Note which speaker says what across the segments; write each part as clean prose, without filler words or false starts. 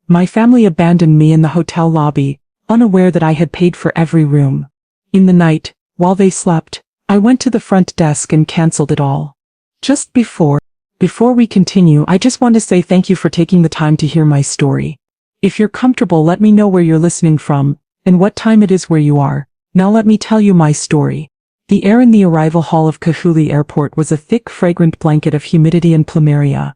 Speaker 1: My family abandoned me in the hotel lobby, unaware that I had paid for every room. In the night, while they slept, I went to the front desk and canceled it all. Just before we continue, I just want to say thank you for taking the time to hear my story. If you're comfortable, let me know where you're listening from, and what time it is where you are. Now let me tell you my story. The air in the arrival hall of Kahului Airport was a thick, fragrant blanket of humidity and plumeria.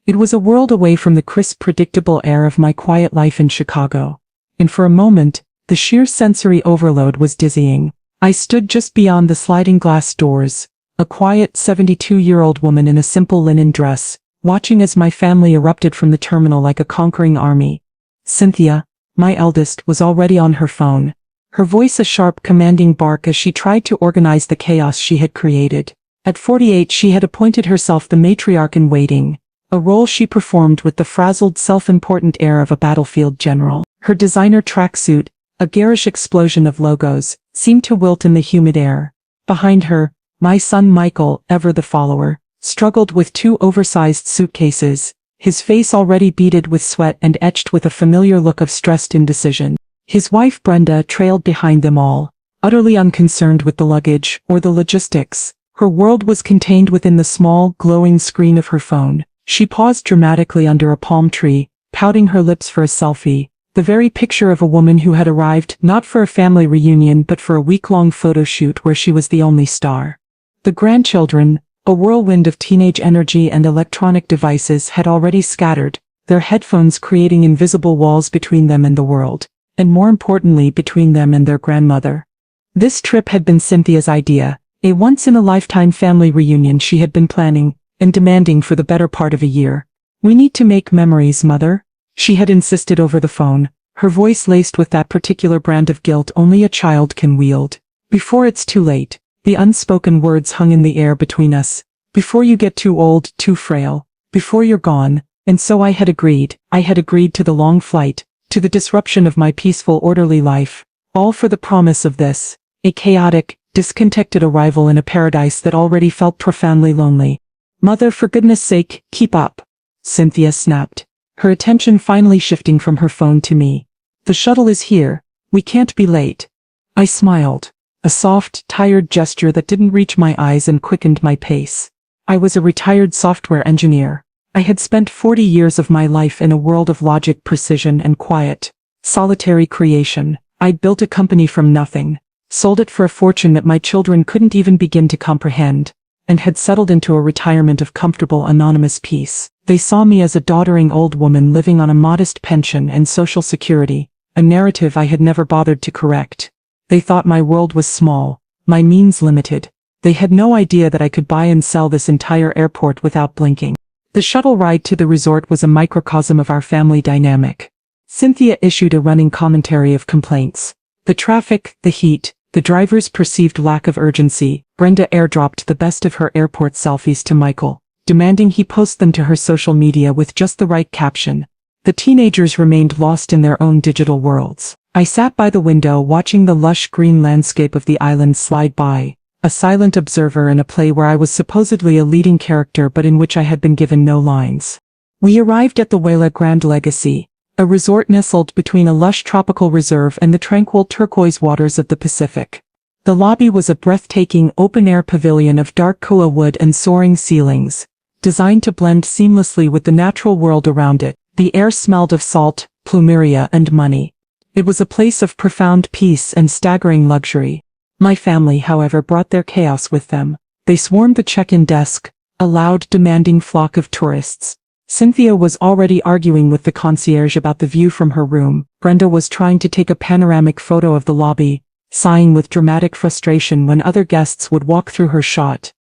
Speaker 1: It was a world away from the crisp, predictable air of my quiet life in Chicago. And for a moment, the sheer sensory overload was dizzying. I stood just beyond the sliding glass doors, a quiet 72-year-old woman in a simple linen dress, watching as my family erupted from the terminal like a conquering army. Cynthia, my eldest, was already on her phone, her voice a sharp, commanding bark as she tried to organize the chaos she had created. At 48, she had appointed herself the matriarch in waiting, a role she performed with the frazzled, self-important air of a battlefield general. Her designer tracksuit, a garish explosion of logos, seemed to wilt in the humid air. Behind her, my son Michael, ever the follower, struggled with 2 oversized suitcases, his face already beaded with sweat and etched with a familiar look of stressed indecision. His wife Brenda trailed behind them all, utterly unconcerned with the luggage or the logistics. Her world was contained within the small, glowing screen of her phone. She paused dramatically under a palm tree, pouting her lips for a selfie, the very picture of a woman who had arrived not for a family reunion but for a week-long photo shoot where she was the only star. The grandchildren, a whirlwind of teenage energy and electronic devices, had already scattered, their headphones creating invisible walls between them and the world, and more importantly between them and their grandmother. This trip had been Cynthia's idea, a once-in-a-lifetime family reunion she had been planning and demanding for the better part of a year. "We need to make memories, Mother," she had insisted over the phone, her voice laced with that particular brand of guilt only a child can wield. "Before it's too late," the unspoken words hung in the air between us. "Before you get too old, too frail, before you're gone." And so I had agreed. I had agreed to the long flight, to the disruption of my peaceful, orderly life, all for the promise of this, a chaotic, discontented arrival in a paradise that already felt profoundly lonely. "Mother, for goodness sake, keep up," Cynthia snapped, her attention finally shifting from her phone to me. "The shuttle is here. We can't be late." I smiled, a soft, tired gesture that didn't reach my eyes and quickened my pace. I was a retired software engineer. I had spent 40 years of my life in a world of logic, precision, and quiet, solitary creation. I'd built a company from nothing, sold it for a fortune that my children couldn't even begin to comprehend, and had settled into a retirement of comfortable, anonymous peace. They saw me as a doddering old woman living on a modest pension and social security, a narrative I had never bothered to correct. They thought my world was small, my means limited. They had no idea that I could buy and sell this entire airport without blinking. The shuttle ride to the resort was a microcosm of our family dynamic. Cynthia issued a running commentary of complaints. The traffic, the heat, the driver's perceived lack of urgency. Brenda airdropped the best of her airport selfies to Michael, demanding he post them to her social media with just the right caption. The teenagers remained lost in their own digital worlds. I sat by the window watching the lush green landscape of the island slide by, a silent observer in a play where I was supposedly a leading character but in which I had been given no lines. We arrived at the Wela Grand Legacy, a resort nestled between a lush tropical reserve and the tranquil turquoise waters of the Pacific. The lobby was a breathtaking open-air pavilion of dark koa wood and soaring ceilings, designed to blend seamlessly with the natural world around it. The air smelled of salt, plumeria, and money. It was a place of profound peace and staggering luxury. My family, however, brought their chaos with them. They swarmed the check-in desk, a loud, demanding flock of tourists. Cynthia was already arguing with the concierge about the view from her room. Brenda was trying to take a panoramic photo of the lobby, sighing with dramatic frustration when other guests would walk through her shot.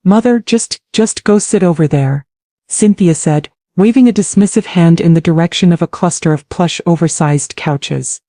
Speaker 1: "Mother, just go sit over there," Cynthia said, waving a dismissive hand in the direction of a cluster of plush, oversized couches.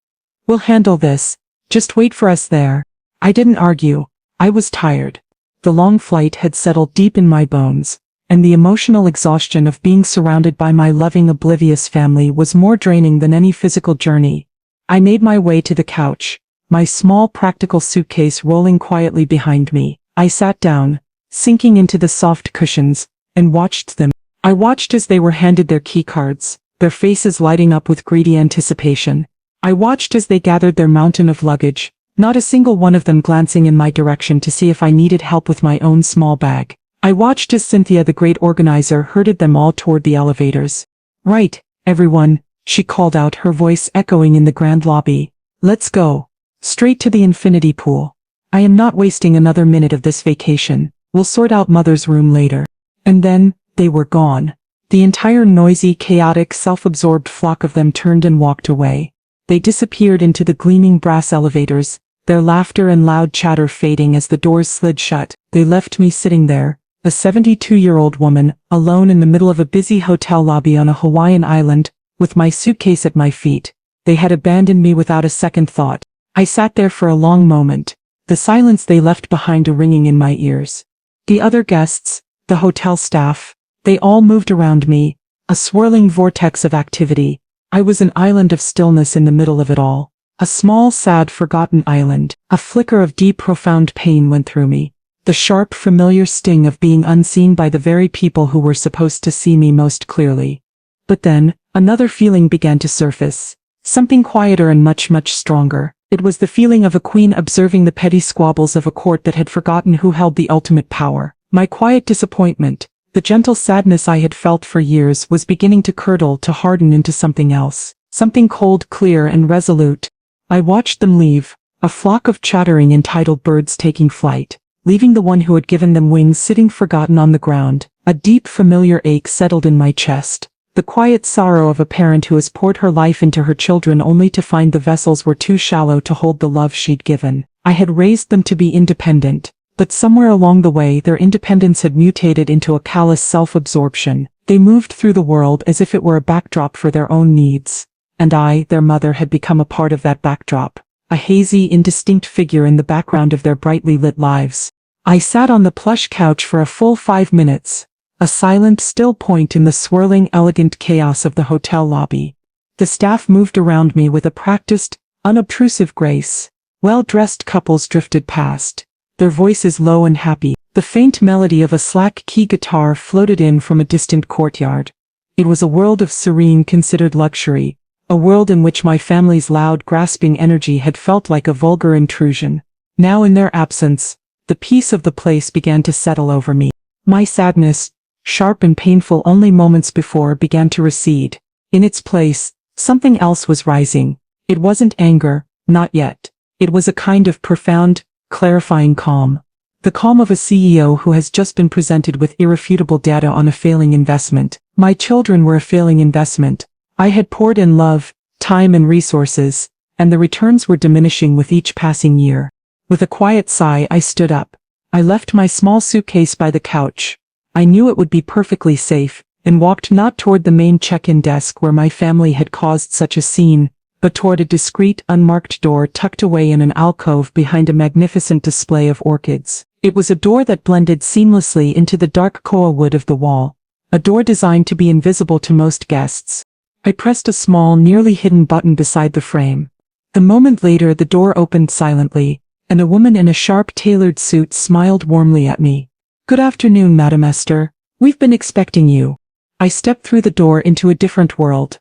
Speaker 1: "We'll handle this. Just wait for us there." I didn't argue. I was tired. The long flight had settled deep in my bones, and the emotional exhaustion of being surrounded by my loving, oblivious family was more draining than any physical journey. I made my way to the couch, my small practical suitcase rolling quietly behind me. I sat down, sinking into the soft cushions, and watched them. I watched as they were handed their keycards, their faces lighting up with greedy anticipation. I watched as they gathered their mountain of luggage, not a single one of them glancing in my direction to see if I needed help with my own small bag. I watched as Cynthia, the great organizer, herded them all toward the elevators. "Right, everyone," she called out, her voice echoing in the grand lobby. "Let's go. Straight to the infinity pool. I am not wasting another minute of this vacation. We'll sort out Mother's room later." And then, they were gone. The entire noisy, chaotic, self-absorbed flock of them turned and walked away. They disappeared into the gleaming brass elevators, their laughter and loud chatter fading as the doors slid shut. They left me sitting there, a 72-year-old woman, alone in the middle of a busy hotel lobby on a Hawaiian island, with my suitcase at my feet. They had abandoned me without a second thought. I sat there for a long moment, the silence they left behind ringing in my ears. The other guests, the hotel staff, they all moved around me, a swirling vortex of activity. I was an island of stillness in the middle of it all. A small, sad, forgotten island. A flicker of deep, profound pain went through me. The sharp, familiar sting of being unseen by the very people who were supposed to see me most clearly. But then, another feeling began to surface. Something quieter and much, much stronger. It was the feeling of a queen observing the petty squabbles of a court that had forgotten who held the ultimate power. My quiet disappointment, the gentle sadness I had felt for years, was beginning to curdle, to harden into something else. Something cold, clear, and resolute. I watched them leave, a flock of chattering, entitled birds taking flight, leaving the one who had given them wings sitting forgotten on the ground. A deep, familiar ache settled in my chest. The quiet sorrow of a parent who has poured her life into her children only to find the vessels were too shallow to hold the love she'd given. I had raised them to be independent, but somewhere along the way their independence had mutated into a callous self-absorption. They moved through the world as if it were a backdrop for their own needs. And I, their mother, had become a part of that backdrop, a hazy, indistinct figure in the background of their brightly lit lives. I sat on the plush couch for a full 5 minutes, a silent, still point in the swirling, elegant chaos of the hotel lobby. The staff moved around me with a practiced, unobtrusive grace. Well-dressed couples drifted past, their voices low and happy. The faint melody of a slack-key guitar floated in from a distant courtyard. It was a world of serene, considered luxury, a world in which my family's loud, grasping energy had felt like a vulgar intrusion. Now, in their absence, the peace of the place began to settle over me. My sadness, sharp and painful only moments before, began to recede. In its place, something else was rising. It wasn't anger, not yet. It was a kind of profound, clarifying calm. The calm of a CEO who has just been presented with irrefutable data on a failing investment. My children were a failing investment. I had poured in love, time and resources, and the returns were diminishing with each passing year. With a quiet sigh, I stood up. I left my small suitcase by the couch. I knew it would be perfectly safe, and walked not toward the main check-in desk where my family had caused such a scene, but toward a discreet, unmarked door tucked away in an alcove behind a magnificent display of orchids. It was a door that blended seamlessly into the dark koa wood of the wall, a door designed to be invisible to most guests. I pressed a small, nearly hidden button beside the frame. A moment later the door opened silently, and a woman in a sharp tailored suit smiled warmly at me. "Good afternoon, Madame Esther. We've been expecting you." I stepped through the door into a different world.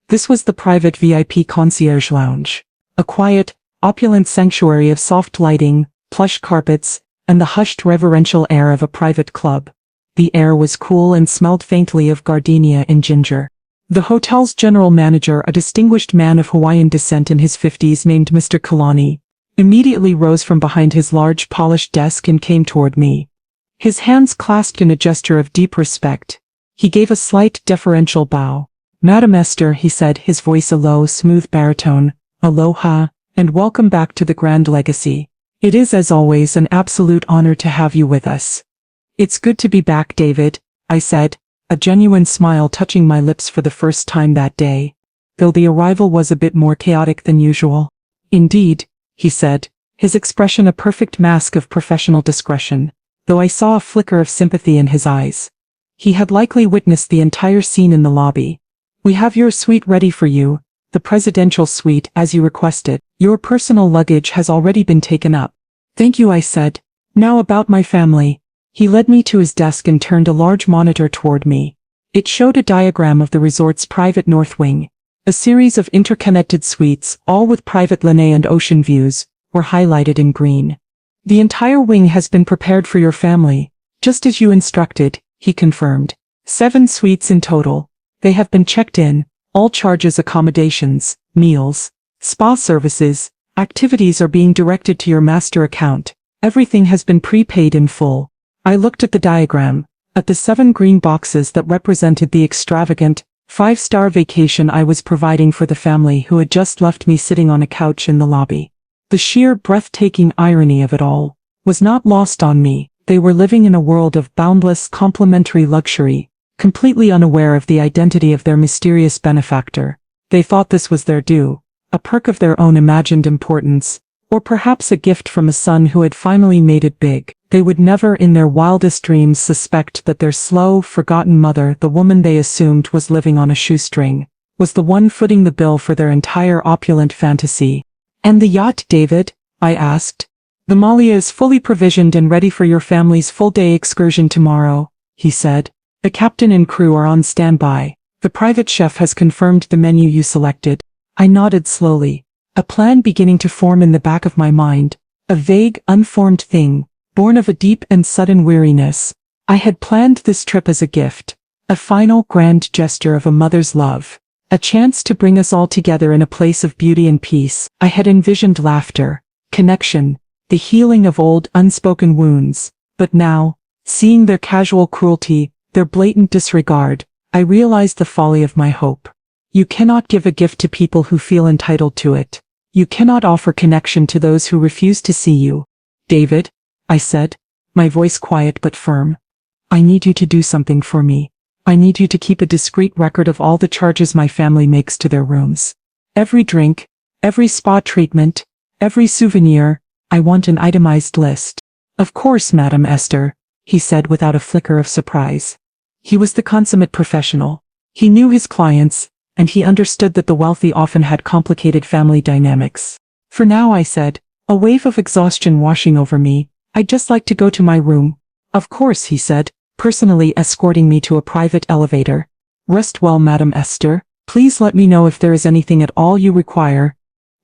Speaker 1: This was the private VIP concierge lounge, a quiet, opulent sanctuary of soft lighting, plush carpets, and the hushed reverential air of a private club. The air was cool and smelled faintly of gardenia and ginger. The hotel's general manager, a distinguished man of Hawaiian descent in his 50s named Mr. Kalani, immediately rose from behind his large polished desk and came toward me. His hands clasped in a gesture of deep respect. He gave a slight deferential bow. "Madame Esther," he said, his voice a low, smooth baritone, "aloha, and welcome back to the Grand Legacy. It is, as always, an absolute honor to have you with us." "It's good to be back, David," I said, a genuine smile touching my lips for the first time that day, though the arrival was a bit more chaotic than usual. "Indeed," he said, his expression a perfect mask of professional discretion, though I saw a flicker of sympathy in his eyes. He had likely witnessed the entire scene in the lobby. "We have your suite ready for you, the presidential suite, as you requested. Your personal luggage has already been taken up." "Thank you," I said. "Now about my family." He led me to his desk and turned a large monitor toward me. It showed a diagram of the resort's private north wing. A series of interconnected suites, all with private lanai and ocean views, were highlighted in green. The entire wing has been prepared for your family, just as you instructed, he confirmed. 7 suites in total. They have been checked in, all charges, accommodations, meals, spa services, activities are being directed to your master account. Everything has been prepaid in full. I looked at the diagram, at the 7 green boxes that represented the extravagant, 5-star vacation I was providing for the family who had just left me sitting on a couch in the lobby. The sheer breathtaking irony of it all was not lost on me. They were living in a world of boundless complimentary luxury, completely unaware of the identity of their mysterious benefactor. They thought this was their due, a perk of their own imagined importance, or perhaps a gift from a son who had finally made it big. They would never in their wildest dreams suspect that their slow, forgotten mother, the woman they assumed was living on a shoestring, was the one footing the bill for their entire opulent fantasy. "And the yacht, David?" I asked. "The Malia is fully provisioned and ready for your family's full-day excursion tomorrow," he said. "The captain and crew are on standby. The private chef has confirmed the menu you selected." I nodded slowly, a plan beginning to form in the back of my mind, a vague, unformed thing, born of a deep and sudden weariness. I had planned this trip as a gift, a final grand gesture of a mother's love, a chance to bring us all together in a place of beauty and peace. I had envisioned laughter, connection, the healing of old, unspoken wounds. But now, seeing their casual cruelty, their blatant disregard, I realized the folly of my hope. You cannot give a gift to people who feel entitled to it. You cannot offer connection to those who refuse to see you. "David," I said, my voice quiet but firm, "I need you to do something for me. I need you to keep a discreet record of all the charges my family makes to their rooms. Every drink, every spa treatment, every souvenir. I want an itemized list." "Of course, Madam Esther," he said without a flicker of surprise. He was the consummate professional. He knew his clients, and he understood that the wealthy often had complicated family dynamics. "For now," I said, a wave of exhaustion washing over me, "I'd just like to go to my room." "Of course," he said, personally escorting me to a private elevator. "Rest well, Madam Esther. Please let me know if there is anything at all you require."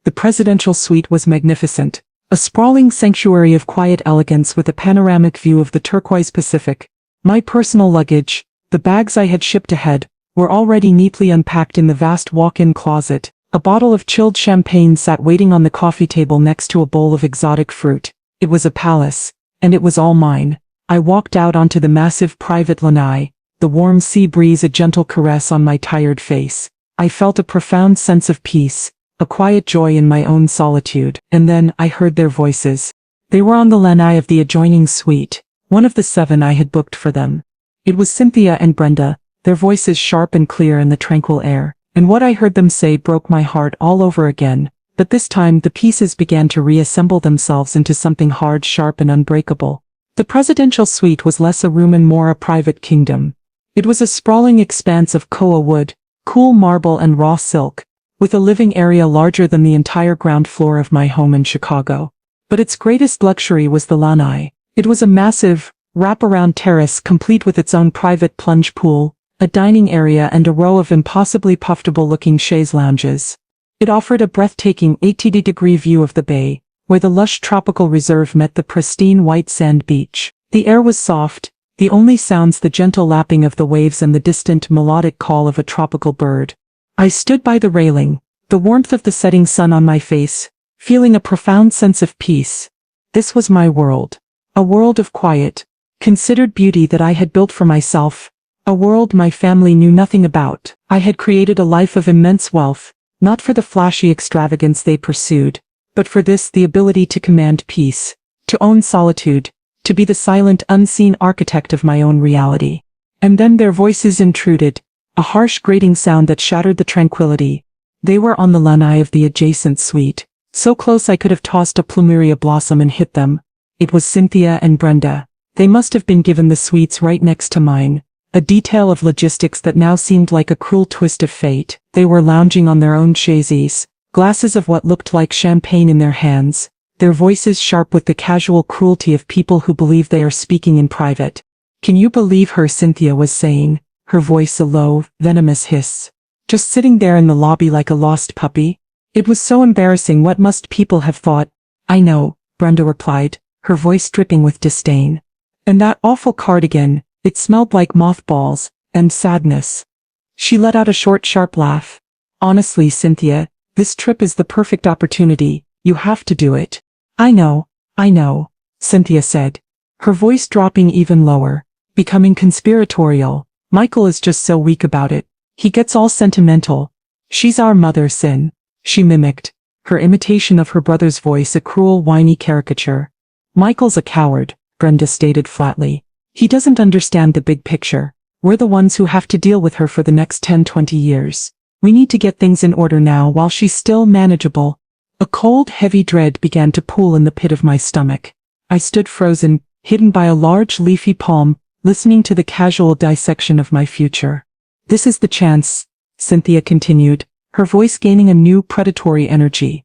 Speaker 1: The presidential suite was magnificent, a sprawling sanctuary of quiet elegance with a panoramic view of the turquoise Pacific. My personal luggage, the bags I had shipped ahead, were already neatly unpacked in the vast walk-in closet. A bottle of chilled champagne sat waiting on the coffee table next to a bowl of exotic fruit. It was a palace, and it was all mine. I walked out onto the massive private lanai, the warm sea breeze a gentle caress on my tired face. I felt a profound sense of peace, a quiet joy in my own solitude. And then I heard their voices. They were on the lanai of the adjoining suite, one of the 7 I had booked for them. It was Cynthia and Brenda, their voices sharp and clear in the tranquil air. And what I heard them say broke my heart all over again. But this time the pieces began to reassemble themselves into something hard, sharp and unbreakable. The presidential suite was less a room and more a private kingdom. It was a sprawling expanse of koa wood, cool marble and raw silk, with a living area larger than the entire ground floor of my home in Chicago. But its greatest luxury was the lanai. It was a massive, wraparound terrace complete with its own private plunge pool, a dining area and a row of impossibly comfortable-looking chaise lounges. It offered a breathtaking 80-degree view of the bay, where the lush tropical reserve met the pristine white sand beach. The air was soft, the only sounds the gentle lapping of the waves and the distant melodic call of a tropical bird. I stood by the railing, the warmth of the setting sun on my face, feeling a profound sense of peace. This was my world. A world of quiet, considered beauty that I had built for myself. A world my family knew nothing about. I had created a life of immense wealth, not for the flashy extravagance they pursued, but for this, the ability to command peace, to own solitude, to be the silent, unseen architect of my own reality. And then their voices intruded, a harsh grating sound that shattered the tranquility. They were on the lanai of the adjacent suite, so close I could have tossed a plumeria blossom and hit them. It was Cynthia and Brenda. They must have been given the suites right next to mine. A detail of logistics that now seemed like a cruel twist of fate. They were lounging on their own chaises, glasses of what looked like champagne in their hands, their voices sharp with the casual cruelty of people who believe they are speaking in private. "Can you believe her?" Cynthia was saying, her voice a low, venomous hiss. Just sitting there in the lobby like a lost puppy? It was so embarrassing. What must people have thought? I know, Brenda replied, her voice dripping with disdain. And that awful cardigan, it smelled like mothballs, and sadness. She let out a short, sharp laugh. Honestly, Cynthia, this trip is the perfect opportunity. You have to do it. I know, Cynthia said, her voice dropping even lower, becoming conspiratorial. Michael is just so weak about it. He gets all sentimental. She's our mother, Cyn, she mimicked, her imitation of her brother's voice a cruel, whiny caricature. Michael's a coward, Brenda stated flatly. He doesn't understand the big picture. We're the ones who have to deal with her for the next 10-20 years. We need to get things in order now while she's still manageable. A cold, heavy dread began to pool in the pit of my stomach. I stood frozen, hidden by a large leafy palm, listening to the casual dissection of my future. This is the chance, Cynthia continued, her voice gaining a new predatory energy.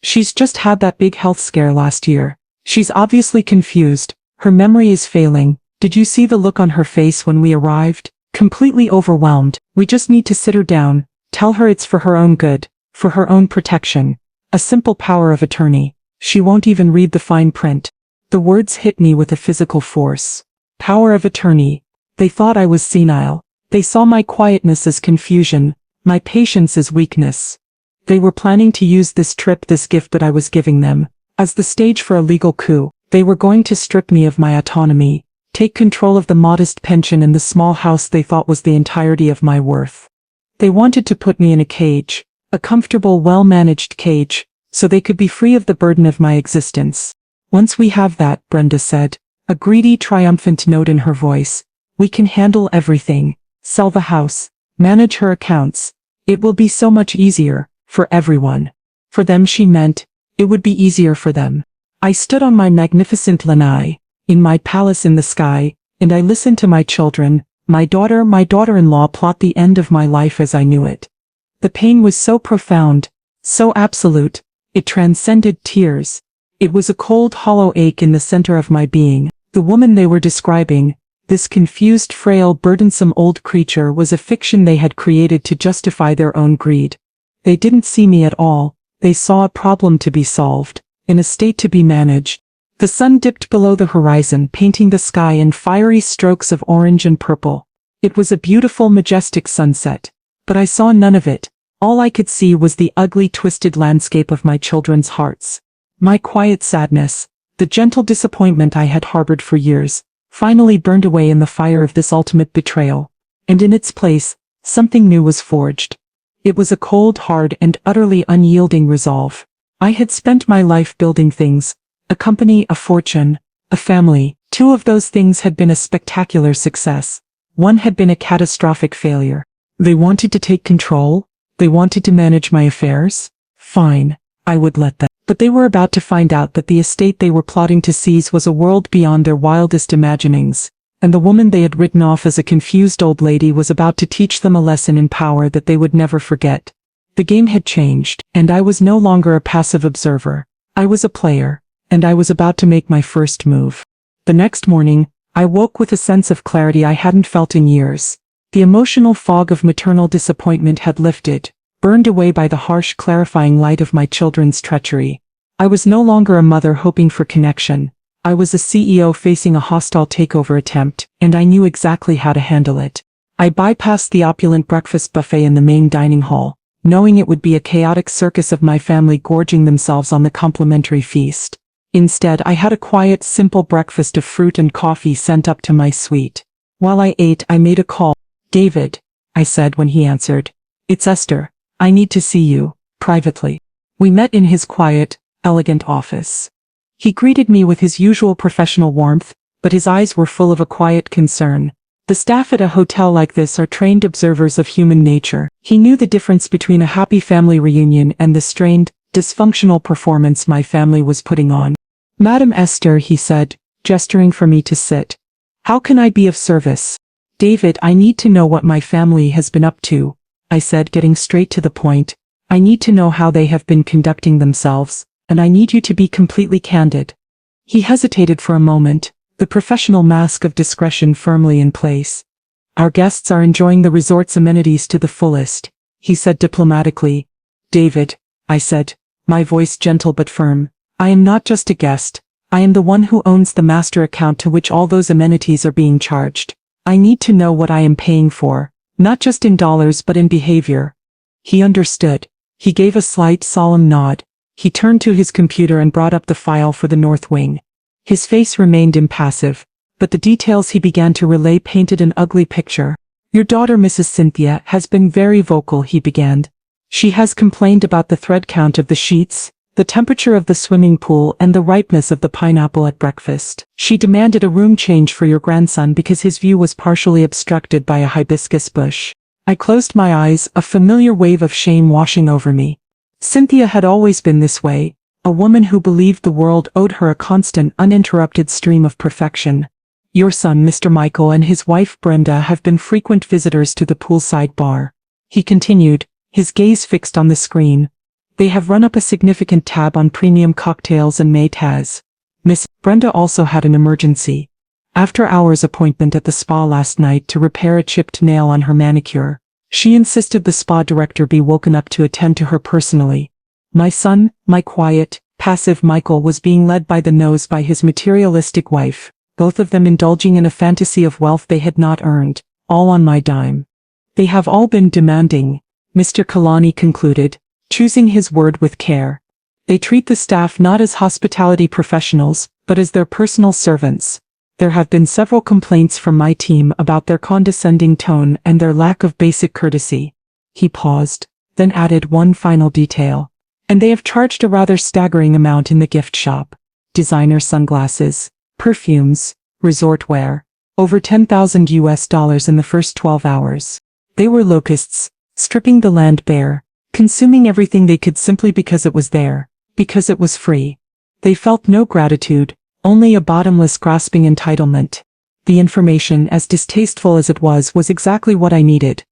Speaker 1: She's just had that big health scare last year. She's obviously confused. Her memory is failing. Did you see the look on her face when we arrived? Completely overwhelmed. We just need to sit her down, tell her it's for her own good, for her own protection. A simple power of attorney. She won't even read the fine print. The words hit me with a physical force. Power of attorney. They thought I was senile. They saw my quietness as confusion, my patience as weakness. They were planning to use this trip, this gift that I was giving them, as the stage for a legal coup. They were going to strip me of my autonomy, take control of the modest pension and the small house they thought was the entirety of my worth. They wanted to put me in a cage, a comfortable, well-managed cage, so they could be free of the burden of my existence. Once we have that, Brenda said, a greedy, triumphant note in her voice, we can handle everything, sell the house, manage her accounts. It will be so much easier, for everyone. For them, she meant, it would be easier for them. I stood on my magnificent lanai, in my palace in the sky, and I listened to my children, my daughter-in-law plot the end of my life as I knew it. The pain was so profound, so absolute, it transcended tears. It was a cold, hollow ache in the center of my being. The woman they were describing, this confused, frail, burdensome old creature, was a fiction they had created to justify their own greed. They didn't see me at all. They saw a problem to be solved, an estate to be managed. The sun dipped below the horizon, painting the sky in fiery strokes of orange and purple. It was a beautiful, majestic sunset. But I saw none of it. All I could see was the ugly, twisted landscape of my children's hearts. My quiet sadness, the gentle disappointment I had harbored for years, finally burned away in the fire of this ultimate betrayal. And in its place, something new was forged. It was a cold, hard, and utterly unyielding resolve. I had spent my life building things, a company, a fortune, a family. 2 of those things had been a spectacular success. 1 had been a catastrophic failure. They wanted to take control. They wanted to manage my affairs. Fine, I would let them. But they were about to find out that the estate they were plotting to seize was a world beyond their wildest imaginings, and the woman they had written off as a confused old lady was about to teach them a lesson in power that they would never forget. The game had changed, and I was no longer a passive observer. I was a player, and I was about to make my first move. The next morning, I woke with a sense of clarity I hadn't felt in years. The emotional fog of maternal disappointment had lifted, burned away by the harsh, clarifying light of my children's treachery. I was no longer a mother hoping for connection. I was a CEO facing a hostile takeover attempt, and I knew exactly how to handle it. I bypassed the opulent breakfast buffet in the main dining hall, knowing it would be a chaotic circus of my family gorging themselves on the complimentary feast. Instead, I had a quiet, simple breakfast of fruit and coffee sent up to my suite. While I ate, I made a call. "David," I said when he answered. "It's Esther. I need to see you, privately." We met in his quiet, elegant office. He greeted me with his usual professional warmth, but his eyes were full of a quiet concern. The staff at a hotel like this are trained observers of human nature. He knew the difference between a happy family reunion and the strained, dysfunctional performance my family was putting on. "Madam Esther," he said, gesturing for me to sit. "How can I be of service?" "David, I need to know what my family has been up to," I said, getting straight to the point. "I need to know how they have been conducting themselves, and I need you to be completely candid." He hesitated for a moment, the professional mask of discretion firmly in place. Our guests are enjoying the resort's amenities to the fullest, he said diplomatically. David, I said, my voice gentle but firm, I am not just a guest. I am the one who owns the master account to which all those amenities are being charged. I need to know what I am paying for, not just in dollars but in behavior. He understood. He gave a slight solemn nod. He turned to his computer and brought up the file for the North Wing. His face remained impassive, but the details he began to relay painted an ugly picture. Your daughter Mrs. Cynthia has been very vocal, he began. She has complained about the thread count of the sheets, the temperature of the swimming pool and the ripeness of the pineapple at breakfast. She demanded a room change for your grandson because his view was partially obstructed by a hibiscus bush. I closed my eyes, a familiar wave of shame washing over me. Cynthia had always been this way, a woman who believed the world owed her a constant, uninterrupted stream of perfection. Your son, Mr. Michael, and his wife Brenda have been frequent visitors to the poolside bar. He continued, his gaze fixed on the screen. They have run up a significant tab on premium cocktails and May has. Miss Brenda also had an emergency. After-hours appointment at the spa last night to repair a chipped nail on her manicure. She insisted the spa director be woken up to attend to her personally. My son, my quiet, passive Michael, was being led by the nose by his materialistic wife, both of them indulging in a fantasy of wealth they had not earned, all on my dime. They have all been demanding, Mr. Kalani concluded, choosing his word with care. They treat the staff not as hospitality professionals, but as their personal servants. There have been several complaints from my team about their condescending tone and their lack of basic courtesy. He paused, then added one final detail. And they have charged a rather staggering amount in the gift shop. Designer sunglasses, perfumes, resort wear. Over $10,000 in the first 12 hours. They were locusts, stripping the land bare, consuming everything they could simply because it was there, because it was free. They felt no gratitude, only a bottomless grasping entitlement. The information, as distasteful as it was exactly what I needed.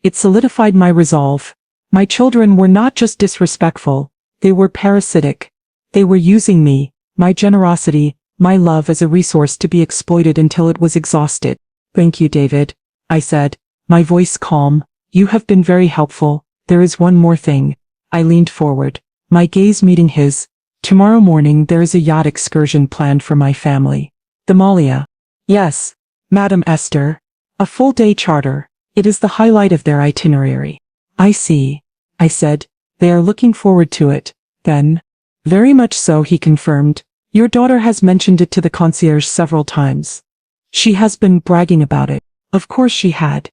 Speaker 1: It solidified my resolve. My children were not just disrespectful, they were parasitic. They were using me, my generosity, my love as a resource to be exploited until it was exhausted. Thank you, David, I said, my voice calm. You have been very helpful. There is one more thing. I leaned forward, my gaze meeting his. Tomorrow morning there is a yacht excursion planned for my family. The Malia. Yes, Madam Esther. A full-day charter. It is the highlight of their itinerary. I see, I said. They are looking forward to it, then. Very much so, he confirmed. Your daughter has mentioned it to the concierge several times. She has been bragging about it. Of course she had.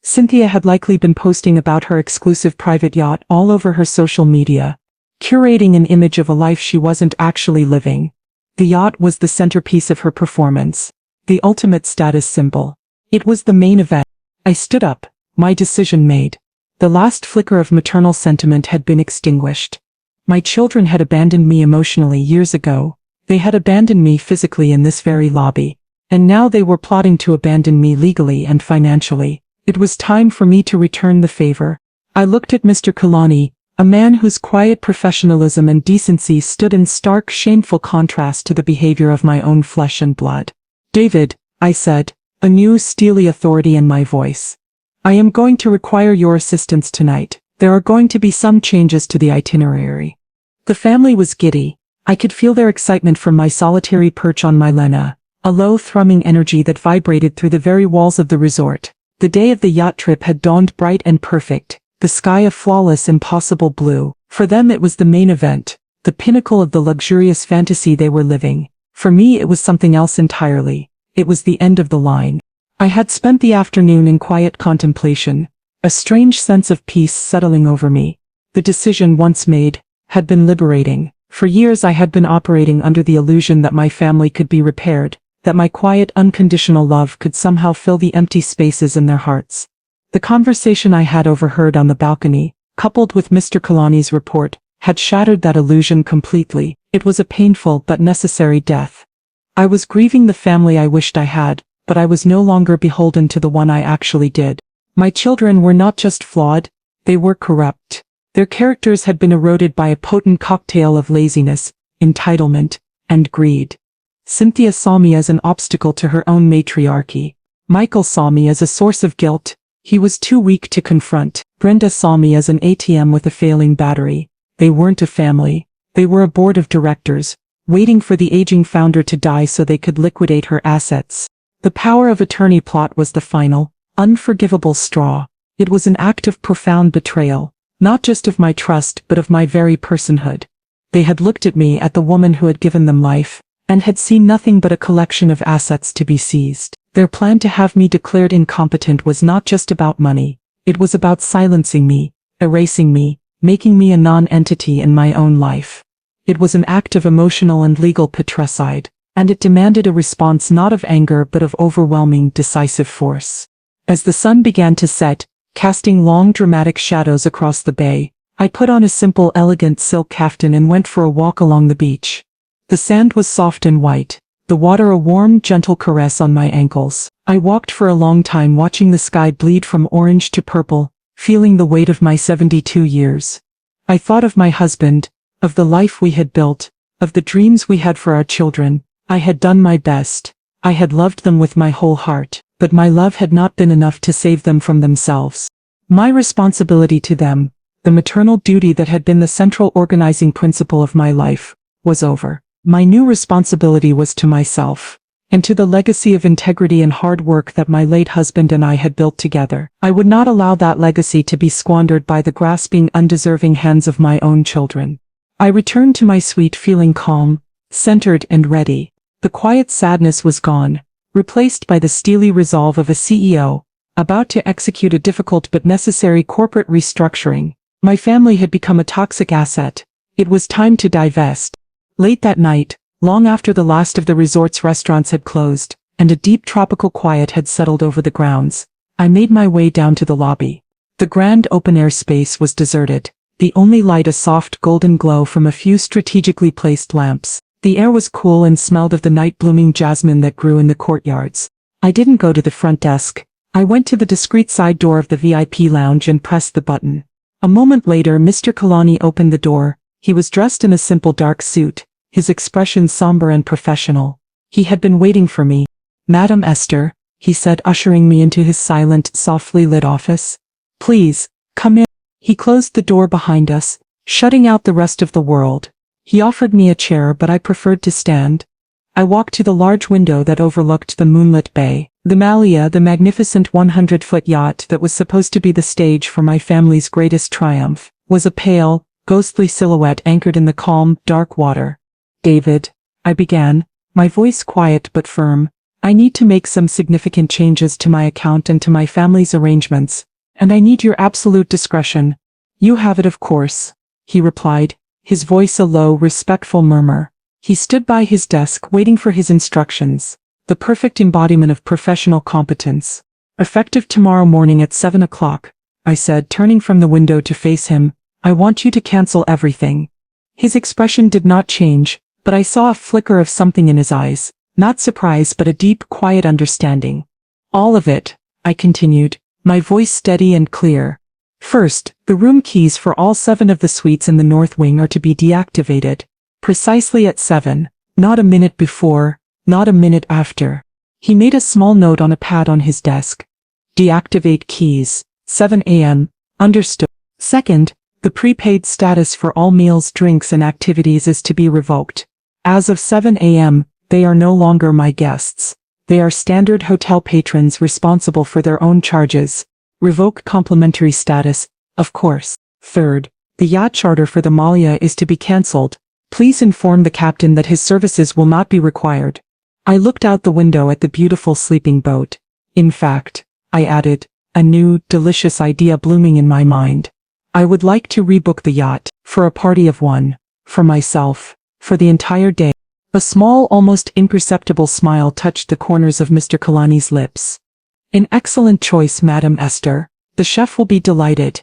Speaker 1: Cynthia had likely been posting about her exclusive private yacht all over her social media, curating an image of a life she wasn't actually living. The yacht was the centerpiece of her performance, the ultimate status symbol. It was the main event. I stood up, my decision made. The last flicker of maternal sentiment had been extinguished. My children had abandoned me emotionally years ago. They had abandoned me physically in this very lobby. And now they were plotting to abandon me legally and financially. It was time for me to return the favor. I looked at Mr. Kalani, a man whose quiet professionalism and decency stood in stark, shameful contrast to the behavior of my own flesh and blood. David, I said, a new steely authority in my voice. I am going to require your assistance tonight. There are going to be some changes to the itinerary. The family was giddy. I could feel their excitement from my solitary perch on my Lena, a low thrumming energy that vibrated through the very walls of the resort. The day of the yacht trip had dawned bright and perfect, the sky a flawless, impossible blue. For them it was the main event, the pinnacle of the luxurious fantasy they were living. For me it was something else entirely. It was the end of the line. I had spent the afternoon in quiet contemplation, a strange sense of peace settling over me. The decision once made had been liberating. For years I had been operating under the illusion that my family could be repaired, that my quiet, unconditional love could somehow fill the empty spaces in their hearts. The conversation I had overheard on the balcony, coupled with Mr. Kalani's report, had shattered that illusion completely. It was a painful but necessary death. I was grieving the family I wished I had, but I was no longer beholden to the one I actually did. My children were not just flawed, they were corrupt. Their characters had been eroded by a potent cocktail of laziness, entitlement, and greed. Cynthia saw me as an obstacle to her own matriarchy. Michael saw me as a source of guilt. He was too weak to confront. Brenda saw me as an ATM with a failing battery. They weren't a family. They were a board of directors, waiting for the aging founder to die so they could liquidate her assets. The power of attorney plot was the final, unforgivable straw. It was an act of profound betrayal, not just of my trust but of my very personhood. They had looked at me, at the woman who had given them life, and had seen nothing but a collection of assets to be seized. Their plan to have me declared incompetent was not just about money. It was about silencing me, erasing me, making me a non-entity in my own life. It was an act of emotional and legal patricide, and it demanded a response not of anger but of overwhelming, decisive force. As the sun began to set, casting long dramatic shadows across the bay, I put on a simple, elegant silk kaftan and went for a walk along the beach. The sand was soft and white, the water a warm, gentle caress on my ankles. I walked for a long time, watching the sky bleed from orange to purple, feeling the weight of my 72 years. I thought of my husband, of the life we had built, of the dreams we had for our children. I had done my best. I had loved them with my whole heart, but my love had not been enough to save them from themselves. My responsibility to them, the maternal duty that had been the central organizing principle of my life, was over. My new responsibility was to myself, and to the legacy of integrity and hard work that my late husband and I had built together. I would not allow that legacy to be squandered by the grasping, undeserving hands of my own children. I returned to my suite feeling calm, centered and ready. The quiet sadness was gone, replaced by the steely resolve of a CEO, about to execute a difficult but necessary corporate restructuring. My family had become a toxic asset. It was time to divest. Late that night, long after the last of the resort's restaurants had closed, and a deep tropical quiet had settled over the grounds, I made my way down to the lobby. The grand open-air space was deserted, the only light a soft golden glow from a few strategically placed lamps. The air was cool and smelled of the night-blooming jasmine that grew in the courtyards. I didn't go to the front desk. I went to the discreet side door of the VIP lounge and pressed the button. A moment later, Mr. Kalani opened the door. He was dressed in a simple dark suit, his expression somber and professional. He had been waiting for me. "Madam Esther," he said, ushering me into his silent, softly lit office. "Please, come in." He closed the door behind us, shutting out the rest of the world. He offered me a chair, but I preferred to stand. I walked to the large window that overlooked the moonlit bay. The Malia, the magnificent 100-foot yacht that was supposed to be the stage for my family's greatest triumph, was a pale, ghostly silhouette anchored in the calm, dark water. "David," I began, my voice quiet but firm, "I need to make some significant changes to my account and to my family's arrangements, and I need your absolute discretion." "You have it, of course," he replied, his voice a low, respectful murmur. He stood by his desk waiting for his instructions, the perfect embodiment of professional competence. "Effective tomorrow morning at 7 o'clock, I said, turning from the window to face him. "I want you to cancel everything." His expression did not change, but I saw a flicker of something in his eyes, not surprise but a deep, quiet understanding. "All of it," I continued, my voice steady and clear. "First, the room keys for all 7 of the suites in the north wing are to be deactivated. Precisely at 7, not a minute before, not a minute after." He made a small note on a pad on his desk. "Deactivate keys, 7 a.m., understood." "Second, the prepaid status for all meals, drinks and activities is to be revoked. As of 7 a.m., they are no longer my guests. They are standard hotel patrons responsible for their own charges. Revoke complimentary status, of course. Third, the yacht charter for the Malia is to be cancelled. Please inform the captain that his services will not be required." I looked out the window at the beautiful sleeping boat. "In fact," I added, a new, delicious idea blooming in my mind, "I would like to rebook the yacht, for a party of one, for myself, for the entire day." A small, almost imperceptible smile touched the corners of Mr. Kalani's lips. "An excellent choice, Madam Esther. The chef will be delighted."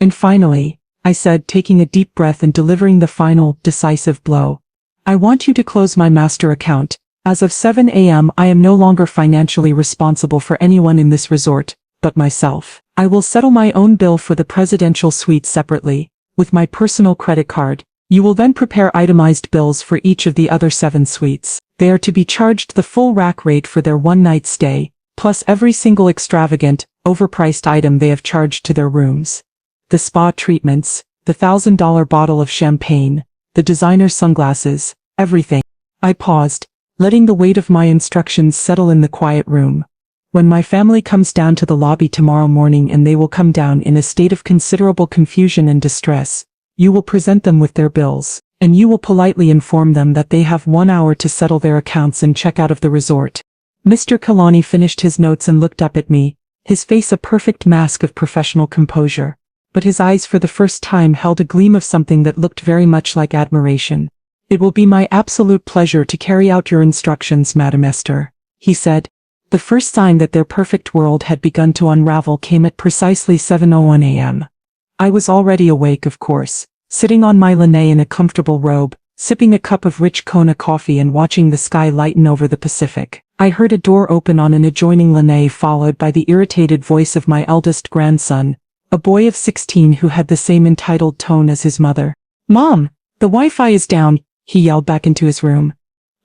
Speaker 1: "And finally," I said, taking a deep breath and delivering the final, decisive blow, "I want you to close my master account. As of 7 a.m. I am no longer financially responsible for anyone in this resort, but myself. I will settle my own bill for the presidential suite separately, with my personal credit card. You will then prepare itemized bills for each of the other 7 suites. They are to be charged the full rack rate for their one-night stay, plus every single extravagant, overpriced item they have charged to their rooms. The spa treatments, the $1,000 bottle of champagne, the designer sunglasses, everything. I paused, letting the weight of my instructions settle in the quiet room. When my family comes down to the lobby tomorrow morning, and they will come down in a state of considerable confusion and distress, you will present them with their bills, and you will politely inform them that they have 1 hour to settle their accounts and check out of the resort. Mr. Kalani finished his notes and looked up at me, his face a perfect mask of professional composure, but his eyes for the first time held a gleam of something that looked very much like admiration. "It will be my absolute pleasure to carry out your instructions, Madam Esther," he said. The first sign that their perfect world had begun to unravel came at precisely 7:01 a.m. I was already awake, of course, sitting on my lanai in a comfortable robe, sipping a cup of rich Kona coffee and watching the sky lighten over the Pacific. I heard a door open on an adjoining lanai, followed by the irritated voice of my eldest grandson, a boy of 16 who had the same entitled tone as his mother. "Mom, the Wi-Fi is down," he yelled back into his room.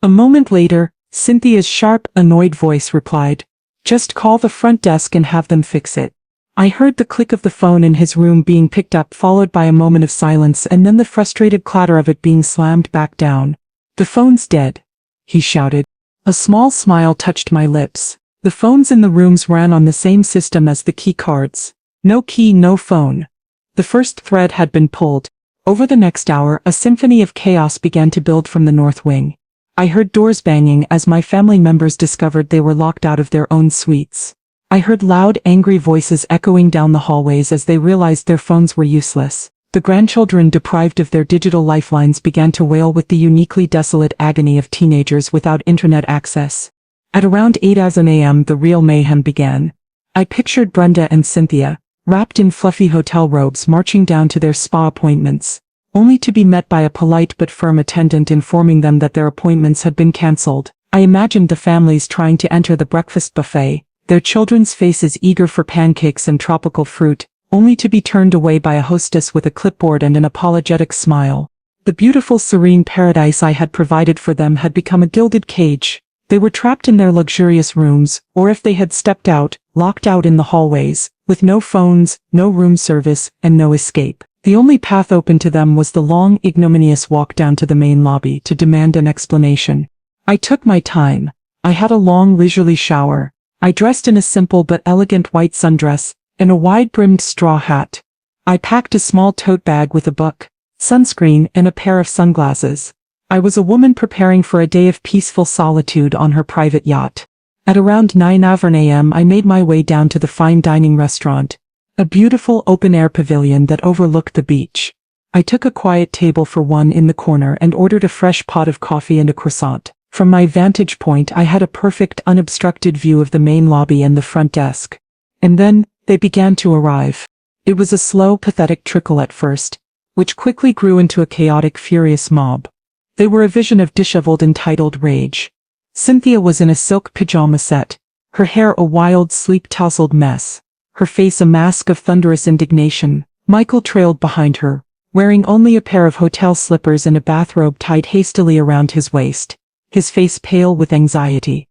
Speaker 1: A moment later, Cynthia's sharp, annoyed voice replied, "Just call the front desk and have them fix it." I heard the click of the phone in his room being picked up, followed by a moment of silence, and then the frustrated clatter of it being slammed back down. "The phone's dead," he shouted. A small smile touched my lips. The phones in the rooms ran on the same system as the key cards. No key, no phone. The first thread had been pulled. Over the next hour, a symphony of chaos began to build from the north wing. I heard doors banging as my family members discovered they were locked out of their own suites. I heard loud, angry voices echoing down the hallways as they realized their phones were useless. The grandchildren deprived of their digital lifelines began to wail with the uniquely desolate agony of teenagers without internet access. At around 8 a.m. the real mayhem began. I pictured Brenda and Cynthia, wrapped in fluffy hotel robes, marching down to their spa appointments, only to be met by a polite but firm attendant informing them that their appointments had been cancelled. I imagined the families trying to enter the breakfast buffet, their children's faces eager for pancakes and tropical fruit, only to be turned away by a hostess with a clipboard and an apologetic smile. The beautiful, serene paradise I had provided for them had become a gilded cage. They were trapped in their luxurious rooms, or if they had stepped out, locked out in the hallways, with no phones, no room service, and no escape. The only path open to them was the long, ignominious walk down to the main lobby to demand an explanation. I took my time. I had a long, leisurely shower. I dressed in a simple but elegant white sundress, and a wide-brimmed straw hat. I packed a small tote bag with a book, sunscreen, and a pair of sunglasses. I was a woman preparing for a day of peaceful solitude on her private yacht. At around 9 a.m. I made my way down to the fine dining restaurant, a beautiful open-air pavilion that overlooked the beach. I took a quiet table for one in the corner and ordered a fresh pot of coffee and a croissant. From my vantage point, I had a perfect, unobstructed view of the main lobby and the front desk. And then, they began to arrive. It was a slow, pathetic trickle at first, which quickly grew into a chaotic, furious mob. They were a vision of disheveled, entitled rage. Cynthia was in a silk pajama set, her hair a wild, sleep-tousled mess, her face a mask of thunderous indignation. Michael trailed behind her, wearing only a pair of hotel slippers and a bathrobe tied hastily around his waist, his face pale with anxiety.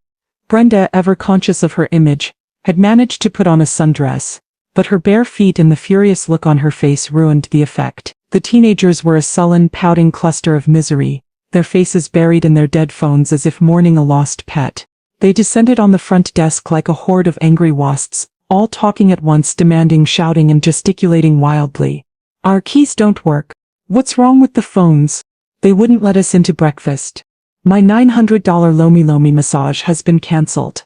Speaker 1: Brenda, ever conscious of her image, had managed to put on a sundress, but her bare feet and the furious look on her face ruined the effect. The teenagers were a sullen, pouting cluster of misery, their faces buried in their dead phones as if mourning a lost pet. They descended on the front desk like a horde of angry wasps, all talking at once, demanding, shouting, and gesticulating wildly. "Our keys don't work. What's wrong with the phones? They wouldn't let us into breakfast. My $900 Lomi Lomi massage has been cancelled."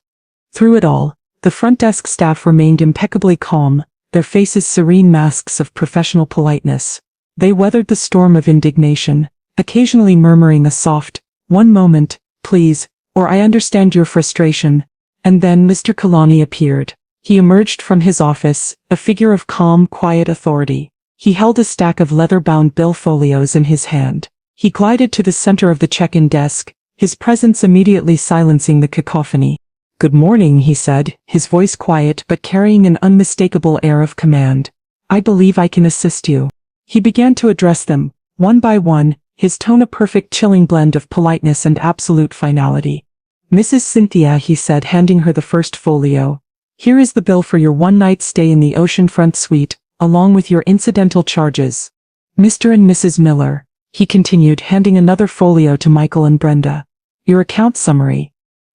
Speaker 1: Through it all, the front desk staff remained impeccably calm, their faces serene masks of professional politeness. They weathered the storm of indignation, occasionally murmuring a soft, "One moment, please," or "I understand your frustration." And then Mr. Kalani appeared. He emerged from his office, a figure of calm, quiet authority. He held a stack of leather-bound bill folios in his hand. He glided to the center of the check-in desk, his presence immediately silencing the cacophony. "Good morning," he said, his voice quiet but carrying an unmistakable air of command. "I believe I can assist you." He began to address them, one by one, his tone a perfect chilling blend of politeness and absolute finality. Mrs. Cynthia, he said, handing her the first folio. Here is the bill for your one-night stay in the oceanfront suite, along with your incidental charges. Mr. and Mrs. Miller, he continued, handing another folio to Michael and Brenda. Your account summary.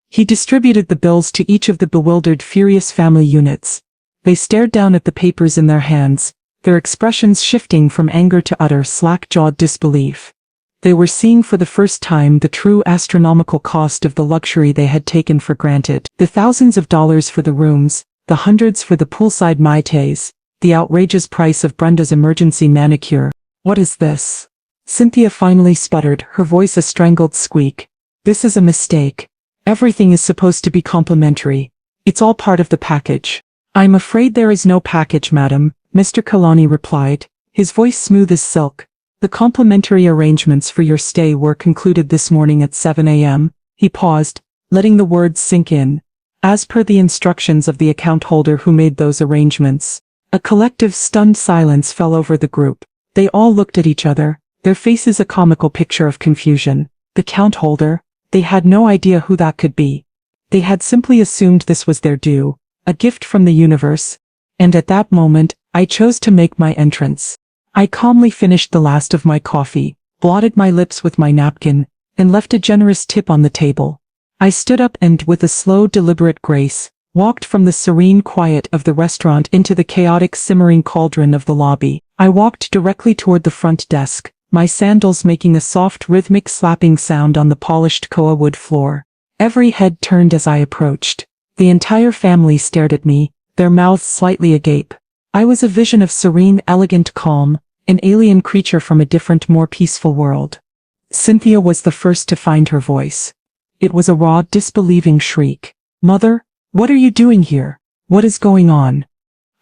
Speaker 1: He distributed the bills to each of the bewildered, furious family units. They stared down at the papers in their hands, their expressions shifting from anger to utter, slack-jawed disbelief. They were seeing for the first time the true astronomical cost of the luxury they had taken for granted. The thousands of dollars for the rooms, the hundreds for the poolside maites, the outrageous price of Brenda's emergency manicure. What is this? Cynthia finally sputtered, her voice a strangled squeak. This is a mistake. Everything is supposed to be complimentary. It's all part of the package. I'm afraid there is no package, madam, Mr. Kalani replied, his voice smooth as silk. The complimentary arrangements for your stay were concluded this morning at 7 a.m. He paused, letting the words sink in. As per the instructions of the account holder who made those arrangements. A collective stunned silence fell over the group. They all looked at each other, their faces a comical picture of confusion. The account holder? They had no idea who that could be. They had simply assumed this was their due, a gift from the universe. And at that moment, I chose to make my entrance. I calmly finished the last of my coffee, blotted my lips with my napkin, and left a generous tip on the table. I stood up and, with a slow, deliberate grace, walked from the serene quiet of the restaurant into the chaotic, simmering cauldron of the lobby. I walked directly toward the front desk, my sandals making a soft, rhythmic slapping sound on the polished koa wood floor. Every head turned as I approached. The entire family stared at me, their mouths slightly agape. I was a vision of serene, elegant calm, an alien creature from a different, more peaceful world. Cynthia was the first to find her voice. It was a raw, disbelieving shriek. Mother, what are you doing here? What is going on?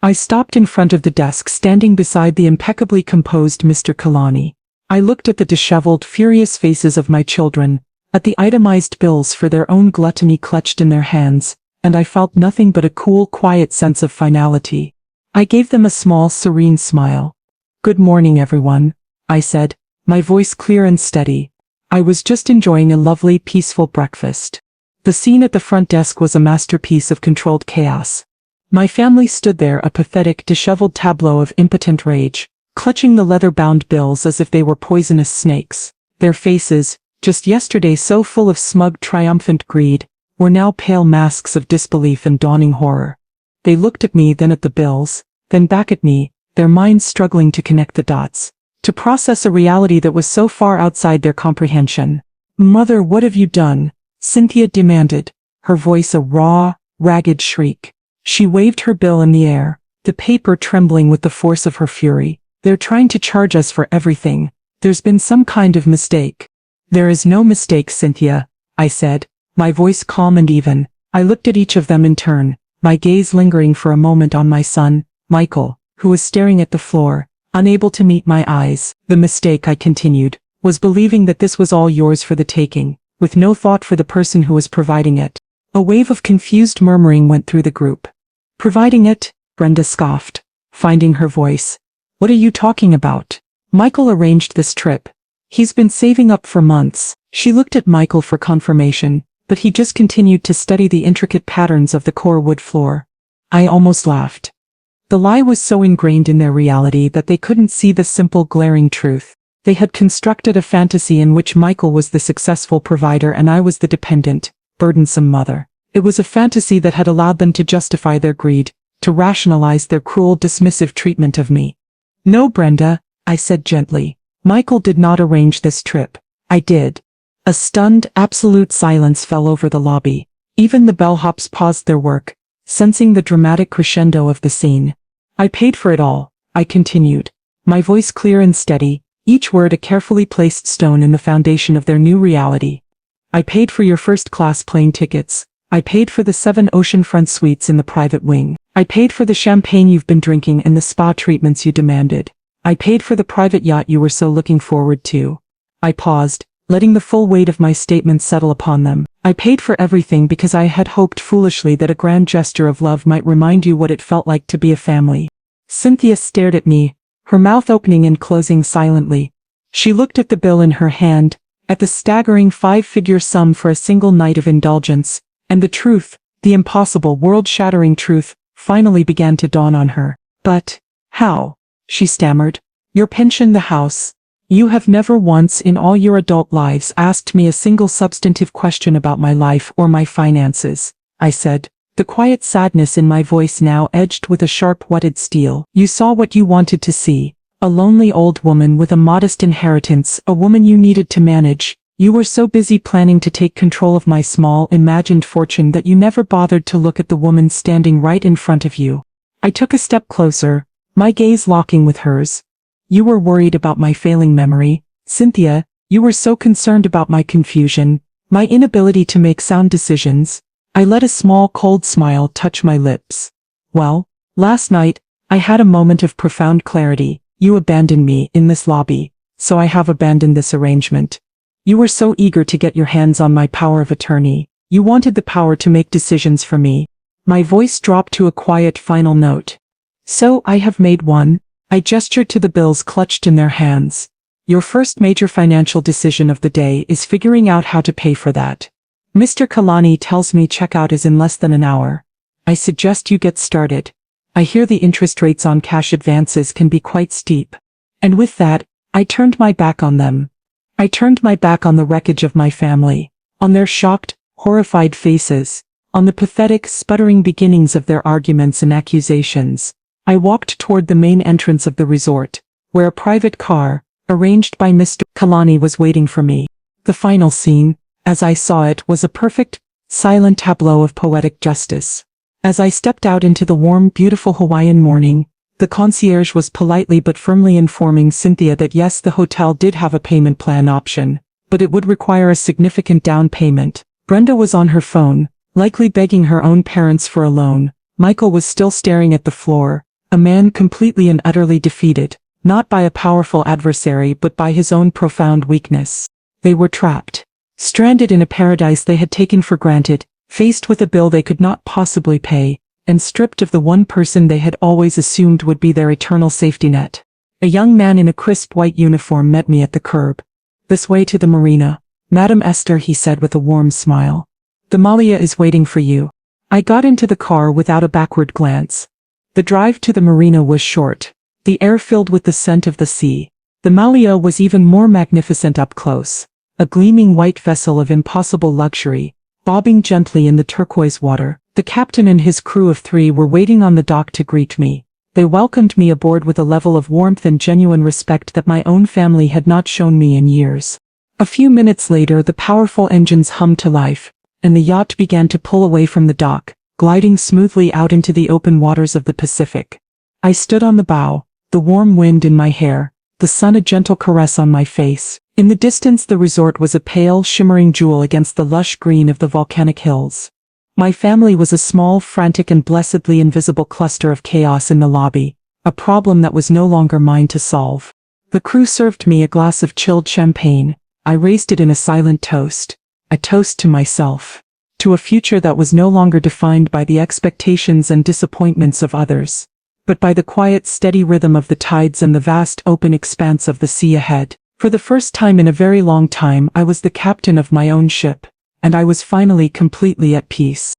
Speaker 1: I stopped in front of the desk, standing beside the impeccably composed Mr. Kalani. I looked at the disheveled, furious faces of my children, at the itemized bills for their own gluttony clutched in their hands, and I felt nothing but a cool, quiet sense of finality. I gave them a small, serene smile. Good morning, everyone, I said, my voice clear and steady. I was just enjoying a lovely, peaceful breakfast. The scene at the front desk was a masterpiece of controlled chaos. My family stood there, a pathetic, disheveled tableau of impotent rage, clutching the leather-bound bills as if they were poisonous snakes. Their faces, just yesterday so full of smug, triumphant greed, were now pale masks of disbelief and dawning horror. They looked at me, then at the bills, then back at me, their minds struggling to connect the dots, to process a reality that was so far outside their comprehension. Mother, what have you done? Cynthia demanded, her voice a raw, ragged shriek. She waved her bill in the air, the paper trembling with the force of her fury. They're trying to charge us for everything. There's been some kind of mistake. There is no mistake, Cynthia, I said, my voice calm and even. I looked at each of them in turn, my gaze lingering for a moment on my son, Michael, who was staring at the floor, unable to meet my eyes. The mistake, I continued, was believing that this was all yours for the taking, with no thought for the person who was providing it. A wave of confused murmuring went through the group. Providing it? Brenda scoffed, finding her voice. What are you talking about? Michael arranged this trip. He's been saving up for months. She looked at Michael for confirmation, but he just continued to study the intricate patterns of the core wood floor. I almost laughed. The lie was so ingrained in their reality that they couldn't see the simple, glaring truth. They had constructed a fantasy in which Michael was the successful provider and I was the dependent, burdensome mother. It was a fantasy that had allowed them to justify their greed, to rationalize their cruel, dismissive treatment of me. No, Brenda, I said gently. Michael did not arrange this trip. I did. A stunned, absolute silence fell over the lobby. Even the bellhops paused their work, sensing the dramatic crescendo of the scene. I paid for it all, I continued, my voice clear and steady, each word a carefully placed stone in the foundation of their new reality. I paid for your first-class plane tickets. I paid for the 7 oceanfront suites in the private wing. I paid for the champagne you've been drinking and the spa treatments you demanded. I paid for the private yacht you were so looking forward to. I paused, letting the full weight of my statement settle upon them. I paid for everything because I had hoped foolishly that a grand gesture of love might remind you what it felt like to be a family. Cynthia stared at me, her mouth opening and closing silently. She looked at the bill in her hand, at the staggering 5-figure sum for a single night of indulgence, and the truth, the impossible world-shattering truth, finally began to dawn on her. But, how? She stammered. Your pension, the house. You have never once in all your adult lives asked me a single substantive question about my life or my finances, I said, the quiet sadness in my voice now edged with a sharp-whetted steel. You saw what you wanted to see. A lonely old woman with a modest inheritance, a woman you needed to manage. You were so busy planning to take control of my small, imagined fortune that you never bothered to look at the woman standing right in front of you. I took a step closer, my gaze locking with hers. You were worried about my failing memory, Cynthia. You were so concerned about my confusion, my inability to make sound decisions. I let a small cold smile touch my lips. Well, last night, I had a moment of profound clarity. You abandoned me in this lobby, so I have abandoned this arrangement. You were so eager to get your hands on my power of attorney. You wanted the power to make decisions for me. My voice dropped to a quiet final note. So I have made one. I gestured to the bills clutched in their hands. Your first major financial decision of the day is figuring out how to pay for that. Mr. Kalani tells me checkout is in less than an hour. I suggest you get started. I hear the interest rates on cash advances can be quite steep. And with that, I turned my back on them. I turned my back on the wreckage of my family, on their shocked, horrified faces, on the pathetic, sputtering beginnings of their arguments and accusations. I walked toward the main entrance of the resort, where a private car, arranged by Mr. Kalani, was waiting for me. The final scene, as I saw it, was a perfect, silent tableau of poetic justice. As I stepped out into the warm, beautiful Hawaiian morning, the concierge was politely but firmly informing Cynthia that yes, the hotel did have a payment plan option, but it would require a significant down payment. Brenda was on her phone, likely begging her own parents for a loan. Michael was still staring at the floor, a man completely and utterly defeated, not by a powerful adversary but by his own profound weakness. They were trapped, stranded in a paradise they had taken for granted, faced with a bill they could not possibly pay, and stripped of the one person they had always assumed would be their eternal safety net. A young man in a crisp white uniform met me at the curb. This way to the marina, Madam Esther, he said with a warm smile. The Malia is waiting for you. I got into the car without a backward glance. The drive to the marina was short, the air filled with the scent of the sea. The Malia was even more magnificent up close, a gleaming white vessel of impossible luxury, bobbing gently in the turquoise water. The captain and his crew of 3 were waiting on the dock to greet me. They welcomed me aboard with a level of warmth and genuine respect that my own family had not shown me in years. A few minutes later, the powerful engines hummed to life, and the yacht began to pull away from the dock, gliding smoothly out into the open waters of the Pacific. I stood on the bow, the warm wind in my hair, the sun a gentle caress on my face. In the distance, the resort was a pale, shimmering jewel against the lush green of the volcanic hills. My family was a small, frantic and blessedly invisible cluster of chaos in the lobby, a problem that was no longer mine to solve. The crew served me a glass of chilled champagne. I raised it in a silent toast, a toast to myself, to a future that was no longer defined by the expectations and disappointments of others, but by the quiet, steady rhythm of the tides and the vast open expanse of the sea ahead. For the first time in a very long time, I was the captain of my own ship, and I was finally completely at peace.